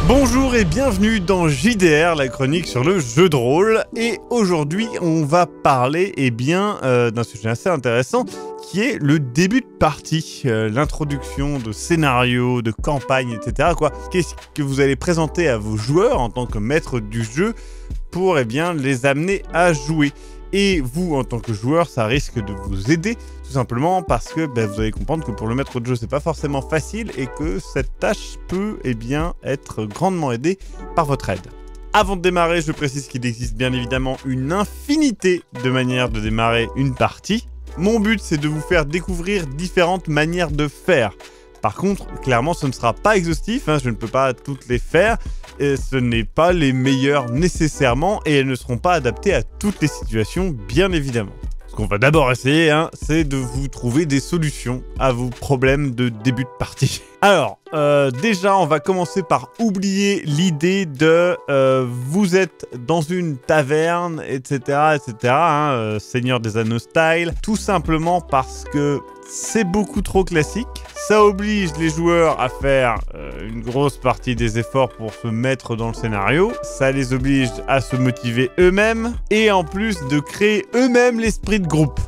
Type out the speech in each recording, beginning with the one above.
Bonjour et bienvenue dans JDR, la chronique sur le jeu de rôle. Et aujourd'hui, on va parler d'un sujet assez intéressant qui est le début de partie, l'introduction de scénario, de campagne, etc. Qu'est-ce que vous allez présenter à vos joueurs en tant que maître du jeu pour les amener à jouer. Et vous, en tant que joueur, ça risque de vous aider, tout simplement parce que vous allez comprendre que pour le maître de jeu, c'est pas forcément facile et que cette tâche peut être grandement aidée par votre aide. Avant de démarrer, je précise qu'il existe bien évidemment une infinité de manières de démarrer une partie. Mon but, c'est de vous faire découvrir différentes manières de faire. Par contre, clairement, ce ne sera pas exhaustif, je ne peux pas toutes les faire, et ce n'est pas les meilleures nécessairement, et elles ne seront pas adaptées à toutes les situations, bien évidemment. Ce qu'on va d'abord essayer, c'est de vous trouver des solutions à vos problèmes de début de partie. Alors, déjà, on va commencer par oublier l'idée de vous êtes dans une taverne, etc., Seigneur des Anneaux style, tout simplement parce que c'est beaucoup trop classique. Ça oblige les joueurs à faire une grosse partie des efforts pour se mettre dans le scénario. Ça les oblige à se motiver eux-mêmes et en plus de créer eux-mêmes l'esprit de groupe.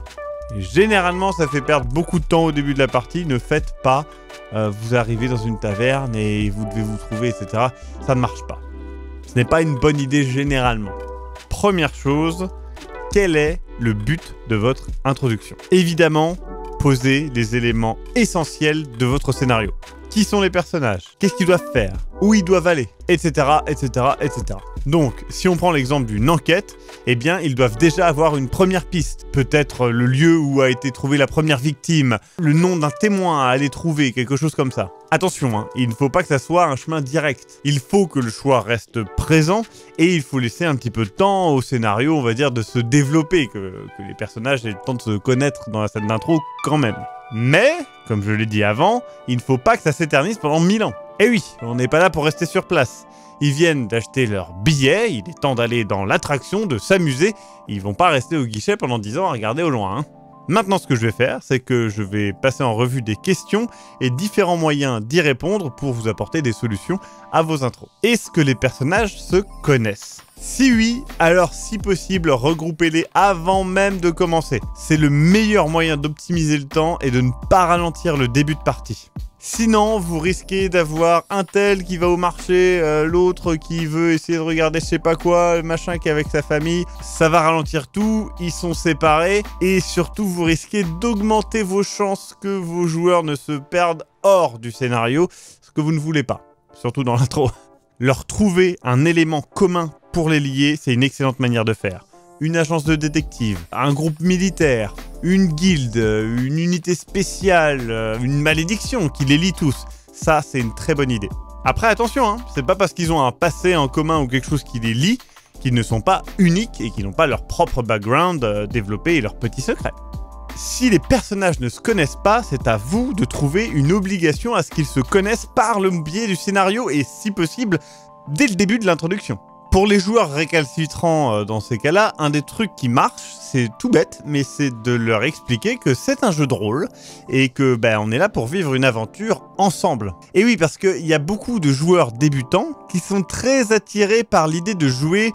Et généralement, ça fait perdre beaucoup de temps au début de la partie. Ne faites pas vous arrivez dans une taverne et vous devez vous trouver, etc. Ça ne marche pas. Ce n'est pas une bonne idée généralement. Première chose, quel est le but de votre introduction? Évidemment, poser les éléments essentiels de votre scénario. Qui sont les personnages? Qu'est-ce qu'ils doivent faire? Où ils doivent aller? Etc., etc., etc. Donc, si on prend l'exemple d'une enquête, ils doivent déjà avoir une première piste. Peut-être le lieu où a été trouvée la première victime, le nom d'un témoin à aller trouver, quelque chose comme ça. Attention, il ne faut pas que ça soit un chemin direct. Il faut que le choix reste présent et il faut laisser un petit peu de temps au scénario, on va dire, de se développer, que les personnages aient le temps de se connaître dans la scène d'intro quand même. Mais, comme je l'ai dit avant, il ne faut pas que ça s'éternise pendant 1000 ans. Et oui, on n'est pas là pour rester sur place. Ils viennent d'acheter leur billet, il est temps d'aller dans l'attraction, de s'amuser. Ils vont pas rester au guichet pendant 10 ans à regarder au loin. Maintenant, ce que je vais faire, c'est que je vais passer en revue des questions et différents moyens d'y répondre pour vous apporter des solutions à vos intros. Est-ce que les personnages se connaissent? Si oui, alors si possible, regroupez-les avant même de commencer. C'est le meilleur moyen d'optimiser le temps et de ne pas ralentir le début de partie. Sinon, vous risquez d'avoir un tel qui va au marché, l'autre qui veut essayer de regarder je sais pas quoi, le machin qui est avec sa famille. Ça va ralentir tout, ils sont séparés et surtout vous risquez d'augmenter vos chances que vos joueurs ne se perdent hors du scénario, ce que vous ne voulez pas, surtout dans l'intro. Leur trouver un élément commun pour les lier, c'est une excellente manière de faire. Une agence de détective, un groupe militaire, une guilde, une unité spéciale, une malédiction qui les lie tous. Ça, c'est une très bonne idée. Après, attention, c'est pas parce qu'ils ont un passé en commun ou quelque chose qui les lie qu'ils ne sont pas uniques et qu'ils n'ont pas leur propre background développé et leurs petits secrets. Si les personnages ne se connaissent pas, c'est à vous de trouver une obligation à ce qu'ils se connaissent par le biais du scénario et, si possible, dès le début de l'introduction. Pour les joueurs récalcitrants dans ces cas-là, un des trucs qui marche, c'est tout bête, mais c'est de leur expliquer que c'est un jeu de rôle et que on est là pour vivre une aventure ensemble. Et oui, parce qu'il y a beaucoup de joueurs débutants qui sont très attirés par l'idée de jouer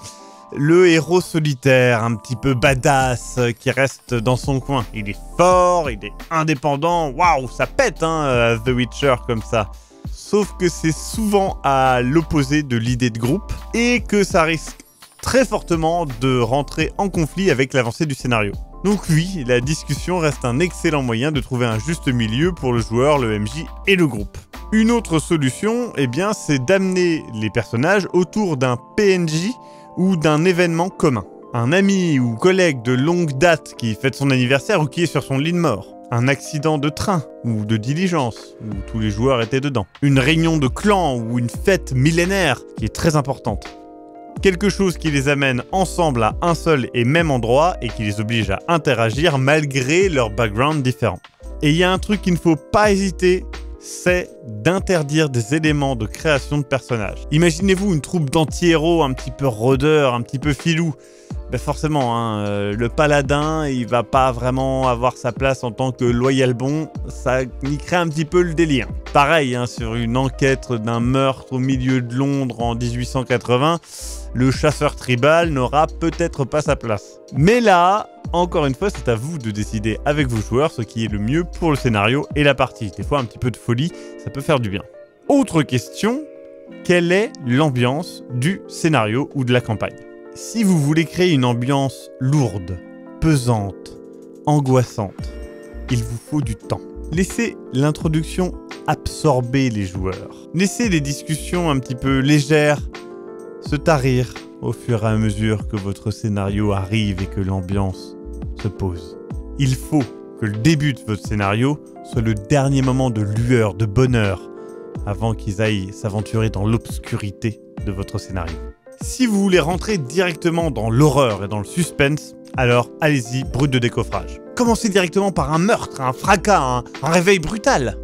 le héros solitaire, un petit peu badass, qui reste dans son coin. Il est fort, il est indépendant, waouh, ça pète The Witcher comme ça. Sauf que c'est souvent à l'opposé de l'idée de groupe et que ça risque très fortement de rentrer en conflit avec l'avancée du scénario. Donc oui, la discussion reste un excellent moyen de trouver un juste milieu pour le joueur, le MJ et le groupe. Une autre solution, c'est d'amener les personnages autour d'un PNJ ou d'un événement commun. Un ami ou collègue de longue date qui fête son anniversaire ou qui est sur son lit de mort. Un accident de train ou de diligence où tous les joueurs étaient dedans. Une réunion de clan ou une fête millénaire qui est très importante. Quelque chose qui les amène ensemble à un seul et même endroit et qui les oblige à interagir malgré leur background différent. Et il y a un truc qu'il ne faut pas hésiter, c'est d'interdire des éléments de création de personnages. Imaginez-vous une troupe d'anti-héros un petit peu rôdeurs, un petit peu filou. Forcément, le paladin, il va pas vraiment avoir sa place en tant que loyal bon, ça y crée un petit peu le délire. pareil, hein, sur une enquête d'un meurtre au milieu de Londres en 1880, le chasseur tribal n'aura peut-être pas sa place. Mais là, encore une fois, c'est à vous de décider avec vos joueurs ce qui est le mieux pour le scénario et la partie. Des fois, un petit peu de folie, ça peut faire du bien. Autre question, quelle est l'ambiance du scénario ou de la campagne? Si vous voulez créer une ambiance lourde, pesante, angoissante, il vous faut du temps. Laissez l'introduction absorber les joueurs. Laissez les discussions un petit peu légères se tarir au fur et à mesure que votre scénario arrive et que l'ambiance se pose. Il faut que le début de votre scénario soit le dernier moment de lueur, de bonheur, avant qu'ils aillent s'aventurer dans l'obscurité de votre scénario. Si vous voulez rentrer directement dans l'horreur et dans le suspense, alors allez-y, brut de décoffrage. Commencez directement par un meurtre, un fracas, un réveil brutal.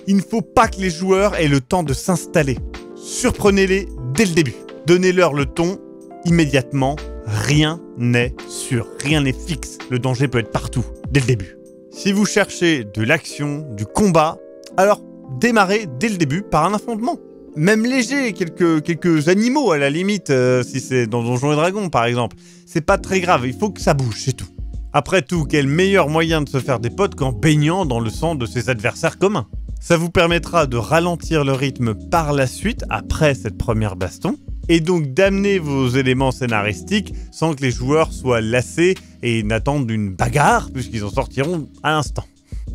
Il ne faut pas que les joueurs aient le temps de s'installer. Surprenez-les dès le début. Donnez-leur le ton immédiatement. Rien n'est sûr, rien n'est fixe. Le danger peut être partout, dès le début. Si vous cherchez de l'action, du combat, alors démarrez dès le début par un affrontement. Même léger, quelques animaux à la limite, si c'est dans Donjons et Dragons par exemple. C'est pas très grave, il faut que ça bouge, c'est tout. Après tout, quel meilleur moyen de se faire des potes qu'en baignant dans le sang de ses adversaires communs? Ça vous permettra de ralentir le rythme par la suite, après cette première baston, et donc d'amener vos éléments scénaristiques sans que les joueurs soient lassés et n'attendent une bagarre, puisqu'ils en sortiront à l'instant.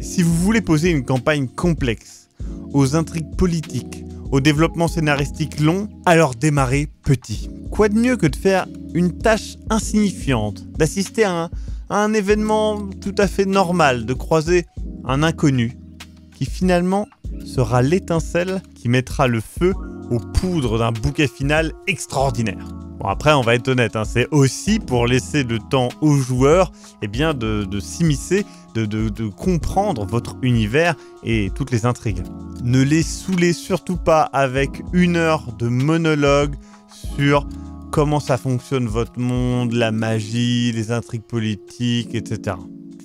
Si vous voulez poser une campagne complexe, aux intrigues politiques, au développement scénaristique long, alors démarrez petit. Quoi de mieux que de faire une tâche insignifiante, d'assister à un événement tout à fait normal, de croiser un inconnu, qui finalement sera l'étincelle qui mettra le feu aux poudres d'un bouquet final extraordinaire. Bon, après, on va être honnête, hein, c'est aussi pour laisser le temps aux joueurs de s'immiscer, de comprendre votre univers et toutes les intrigues. Ne les saoulez surtout pas avec 1 heure de monologue sur comment ça fonctionne votre monde, la magie, les intrigues politiques, etc.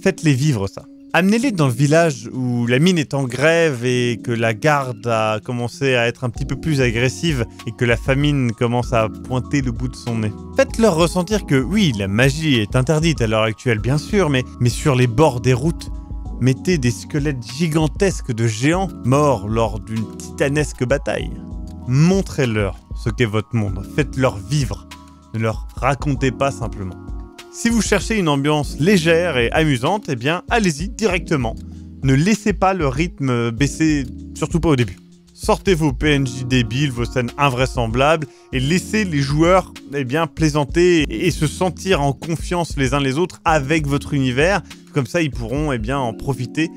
Faites-les vivre ça. Amenez-les dans le village où la mine est en grève et que la garde a commencé à être un petit peu plus agressive et que la famine commence à pointer le bout de son nez. Faites-leur ressentir que oui, la magie est interdite à l'heure actuelle bien sûr, mais sur les bords des routes, mettez des squelettes gigantesques de géants morts lors d'une titanesque bataille. Montrez-leur ce qu'est votre monde, faites-leur vivre, ne leur racontez pas simplement. Si vous cherchez une ambiance légère et amusante, eh bien allez-y directement. Ne laissez pas le rythme baisser, surtout pas au début. Sortez vos PNJ débiles, vos scènes invraisemblables et laissez les joueurs plaisanter et se sentir en confiance les uns les autres avec votre univers. Comme ça, ils pourront en profiter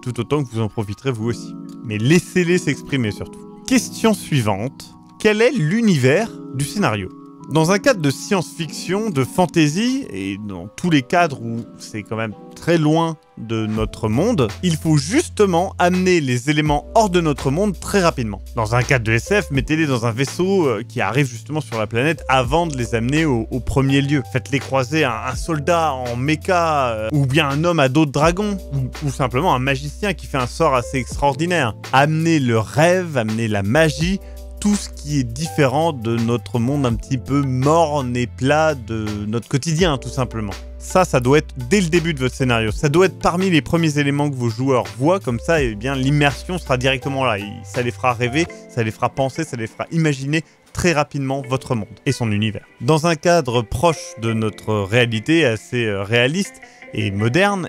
tout autant que vous en profiterez vous aussi. Mais laissez-les s'exprimer surtout. Question suivante. Quel est l'univers du scénario ? Dans un cadre de science-fiction, de fantasy, et dans tous les cadres où c'est quand même très loin de notre monde, il faut justement amener les éléments hors de notre monde très rapidement. Dans un cadre de SF, mettez-les dans un vaisseau qui arrive justement sur la planète avant de les amener au premier lieu. Faites-les croiser un soldat en mecha, ou bien un homme à dos de dragon, ou simplement un magicien qui fait un sort assez extraordinaire. Amenez le rêve, amenez la magie, tout ce qui est différent de notre monde un petit peu morne et plat de notre quotidien, tout simplement. Ça doit être dès le début de votre scénario. Ça doit être parmi les premiers éléments que vos joueurs voient, comme ça, l'immersion sera directement là. Ça les fera rêver, ça les fera penser, ça les fera imaginer très rapidement votre monde et son univers. Dans un cadre proche de notre réalité, assez réaliste et moderne,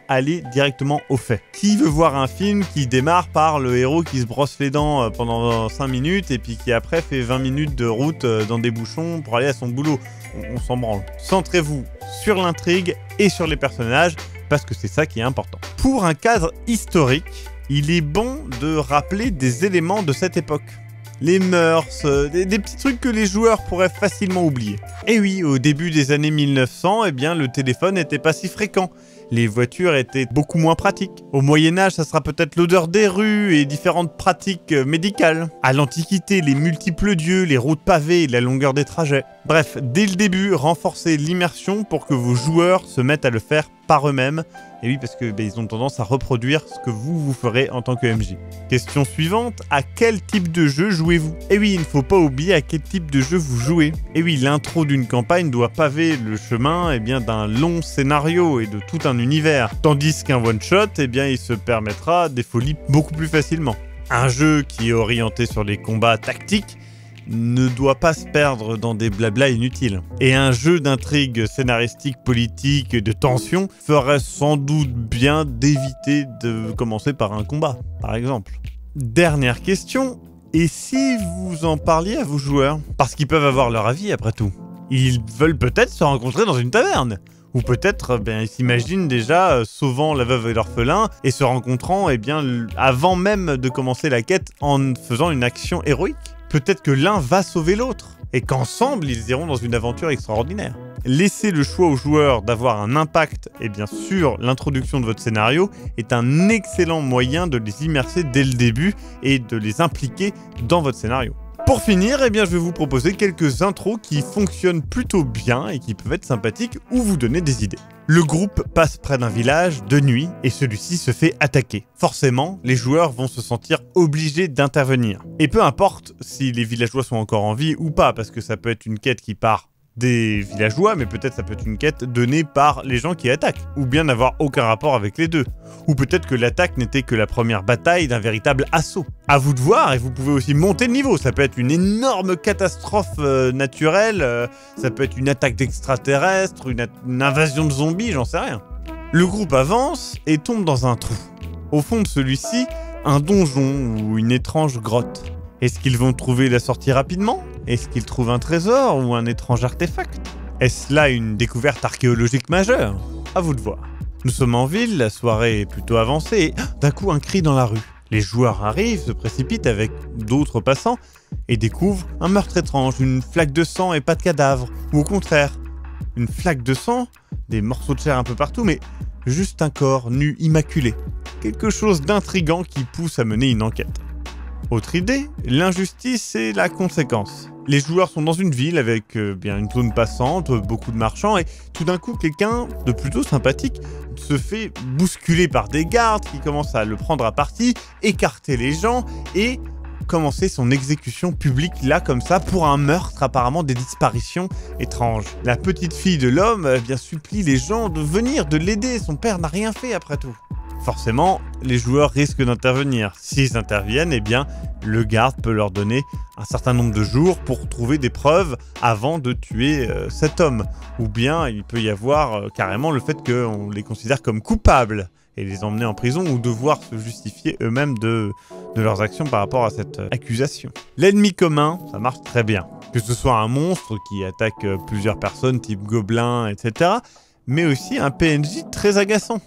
allez directement au fait. Qui veut voir un film qui démarre par le héros qui se brosse les dents pendant 5 minutes et puis qui après fait 20 minutes de route dans des bouchons pour aller à son boulot? On s'en branle. Centrez-vous sur l'intrigue et sur les personnages parce que c'est ça qui est important. Pour un cadre historique, il est bon de rappeler des éléments de cette époque. Les mœurs, des petits trucs que les joueurs pourraient facilement oublier. Et oui, au début des années 1900, le téléphone n'était pas si fréquent. Les voitures étaient beaucoup moins pratiques. Au Moyen-Âge, ça sera peut-être l'odeur des rues et différentes pratiques médicales. À l'Antiquité, les multiples dieux, les routes pavées et la longueur des trajets. Bref, dès le début, renforcez l'immersion pour que vos joueurs se mettent à le faire par eux-mêmes. Et oui, parce que ils ont tendance à reproduire ce que vous ferez en tant que MJ. Question suivante, à quel type de jeu jouez-vous? Et oui, il ne faut pas oublier à quel type de jeu vous jouez. Et oui, l'intro d'une campagne doit paver le chemin d'un long scénario et de tout un univers. Tandis qu'un one-shot, il se permettra des folies beaucoup plus facilement. Un jeu qui est orienté sur les combats tactiques ne doit pas se perdre dans des blablas inutiles. Et un jeu d'intrigue scénaristique, politique, de tension ferait sans doute bien d'éviter de commencer par un combat, par exemple. Dernière question, et si vous en parliez à vos joueurs? Parce qu'ils peuvent avoir leur avis après tout. Ils veulent peut-être se rencontrer dans une taverne. Ou peut-être, ils s'imaginent déjà sauvant la veuve et l'orphelin et se rencontrant avant même de commencer la quête en faisant une action héroïque. Peut-être que l'un va sauver l'autre et qu'ensemble ils iront dans une aventure extraordinaire. Laisser le choix aux joueurs d'avoir un impact sur l'introduction de votre scénario est un excellent moyen de les immerser dès le début et de les impliquer dans votre scénario. Pour finir, je vais vous proposer quelques intros qui fonctionnent plutôt bien et qui peuvent être sympathiques ou vous donner des idées. Le groupe passe près d'un village de nuit et celui-ci se fait attaquer. Forcément, les joueurs vont se sentir obligés d'intervenir. Et peu importe si les villageois sont encore en vie ou pas, parce que ça peut être une quête qui part des villageois, mais peut-être ça peut être une quête donnée par les gens qui attaquent, ou bien n'avoir aucun rapport avec les deux. Ou peut-être que l'attaque n'était que la première bataille d'un véritable assaut. À vous de voir, et vous pouvez aussi monter de niveau. Ça peut être une énorme catastrophe naturelle, ça peut être une attaque d'extraterrestres, une invasion de zombies, j'en sais rien. Le groupe avance et tombe dans un trou. Au fond de celui-ci, un donjon ou une étrange grotte. Est-ce qu'ils vont trouver la sortie rapidement? Est-ce qu'ils trouvent un trésor ou un étrange artefact? Est-ce là une découverte archéologique majeure? À vous de voir. Nous sommes en ville, la soirée est plutôt avancée et d'un coup un cri dans la rue. Les joueurs arrivent, se précipitent avec d'autres passants et découvrent un meurtre étrange, une flaque de sang et pas de cadavre. Ou au contraire, une flaque de sang, des morceaux de chair un peu partout, mais juste un corps nu immaculé. Quelque chose d'intriguant qui pousse à mener une enquête. Autre idée, l'injustice et la conséquence. Les joueurs sont dans une ville avec une zone passante, beaucoup de marchands, et tout d'un coup, quelqu'un de plutôt sympathique se fait bousculer par des gardes qui commencent à le prendre à partie, écarter les gens et commencer son exécution publique là comme ça pour un meurtre, apparemment des disparitions étranges. La petite fille de l'homme supplie les gens de venir, de l'aider, son père n'a rien fait après tout. Forcément, les joueurs risquent d'intervenir. S'ils interviennent, le garde peut leur donner un certain nombre de jours pour trouver des preuves avant de tuer cet homme. Ou bien, il peut y avoir carrément le fait qu'on les considère comme coupables et les emmener en prison ou devoir se justifier eux-mêmes de leurs actions par rapport à cette accusation. L'ennemi commun, ça marche très bien. Que ce soit un monstre qui attaque plusieurs personnes, type gobelin, etc. Mais aussi un PNJ très agaçant.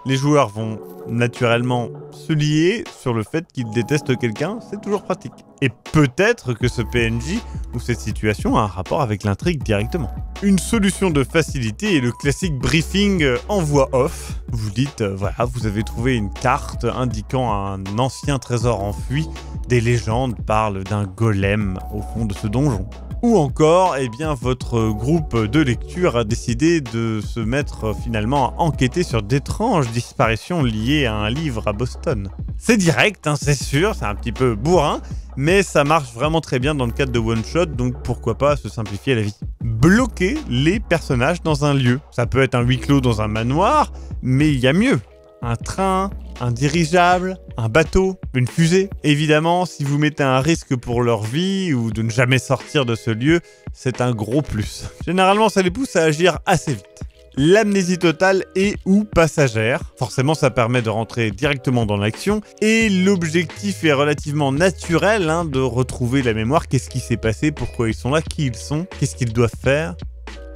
Les joueurs vont naturellement se lier sur le fait qu'ils détestent quelqu'un, c'est toujours pratique. Et peut-être que ce PNJ ou cette situation a un rapport avec l'intrigue directement. Une solution de facilité est le classique briefing en voix off. Vous dites, voilà, vous avez trouvé une carte indiquant un ancien trésor enfui. Des légendes parlent d'un golem au fond de ce donjon. Ou encore, votre groupe de lecture a décidé de se mettre finalement à enquêter sur d'étranges disparitions liées à un livre à Boston. C'est direct, c'est sûr, c'est un petit peu bourrin, mais ça marche vraiment très bien dans le cadre de one-shot, donc pourquoi pas se simplifier la vie. Bloquer les personnages dans un lieu. Ça peut être un huis clos dans un manoir, mais il y a mieux. Un train, un dirigeable, un bateau, une fusée. Évidemment, si vous mettez un risque pour leur vie ou de ne jamais sortir de ce lieu, c'est un gros plus. Généralement, ça les pousse à agir assez vite. L'amnésie totale et ou passagère. Forcément, ça permet de rentrer directement dans l'action. Et l'objectif est relativement naturel de retrouver la mémoire. Qu'est-ce qui s'est passé? Pourquoi ils sont là? Qui ils sont? Qu'est-ce qu'ils doivent faire?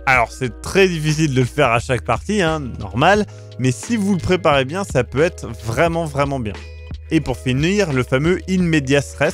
Alors, c'est très difficile de le faire à chaque partie, normal. Mais si vous le préparez bien, ça peut être vraiment, vraiment bien. Et pour finir, le fameux in medias res,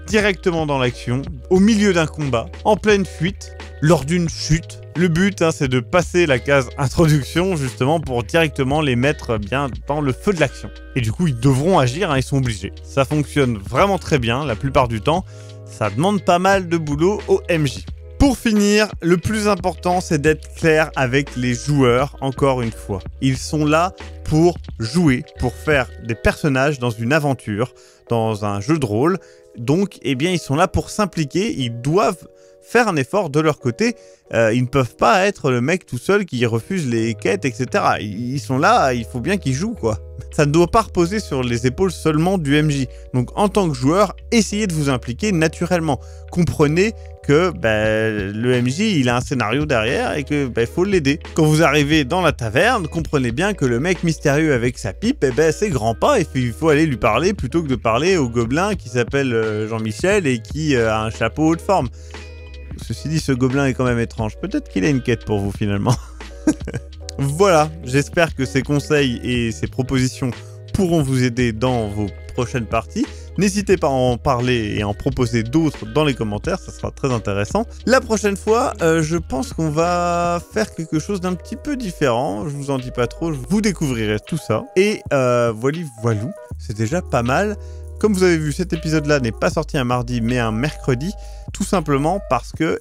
directement dans l'action, au milieu d'un combat, en pleine fuite, lors d'une chute. Le but, c'est de passer la case introduction, justement, pour directement les mettre bien dans le feu de l'action. Et du coup, ils devront agir, ils sont obligés. Ça fonctionne vraiment très bien, la plupart du temps. Ça demande pas mal de boulot au MJ. Pour finir, le plus important, c'est d'être clair avec les joueurs, encore une fois. Ils sont là pour jouer, pour faire des personnages dans une aventure, dans un jeu de rôle. Donc, eh bien, ils sont là pour s'impliquer, ils doivent faire un effort de leur côté. Ils ne peuvent pas être le mec tout seul qui refuse les quêtes, etc. Ils sont là, il faut bien qu'ils jouent, quoi. Ça ne doit pas reposer sur les épaules seulement du MJ. Donc, en tant que joueur, essayez de vous impliquer naturellement. Comprenez que le MJ, il a un scénario derrière et que faut l'aider. Quand vous arrivez dans la taverne, comprenez bien que le mec mystérieux avec sa pipe, c'est grand pas et il faut aller lui parler plutôt que de parler au gobelin qui s'appelle Jean-Michel et qui a un chapeau haute forme. Ceci dit, ce gobelin est quand même étrange. Peut-être qu'il a une quête pour vous finalement. Voilà, j'espère que ces conseils et ces propositions pourront vous aider dans vos prochaines parties. N'hésitez pas à en parler et à en proposer d'autres dans les commentaires, ça sera très intéressant. La prochaine fois, je pense qu'on va faire quelque chose d'un petit peu différent. Je vous en dis pas trop, vous découvrirez tout ça. Et voilou, c'est déjà pas mal. Comme vous avez vu, cet épisode-là n'est pas sorti un mardi, mais un mercredi, tout simplement parce que,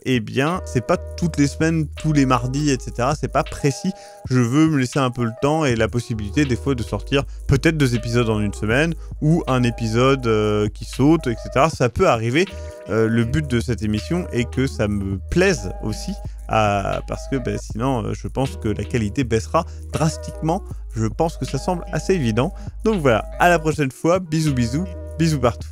c'est pas toutes les semaines, tous les mardis, etc. C'est pas précis. Je veux me laisser un peu le temps et la possibilité, des fois, de sortir peut-être 2 épisodes en une semaine ou un épisode qui saute, etc. Ça peut arriver. Le but de cette émission est que ça me plaise aussi, parce que sinon, je pense que la qualité baissera drastiquement. Je pense que ça semble assez évident. Donc voilà, à la prochaine fois. Bisous, bisous. Bisous partout.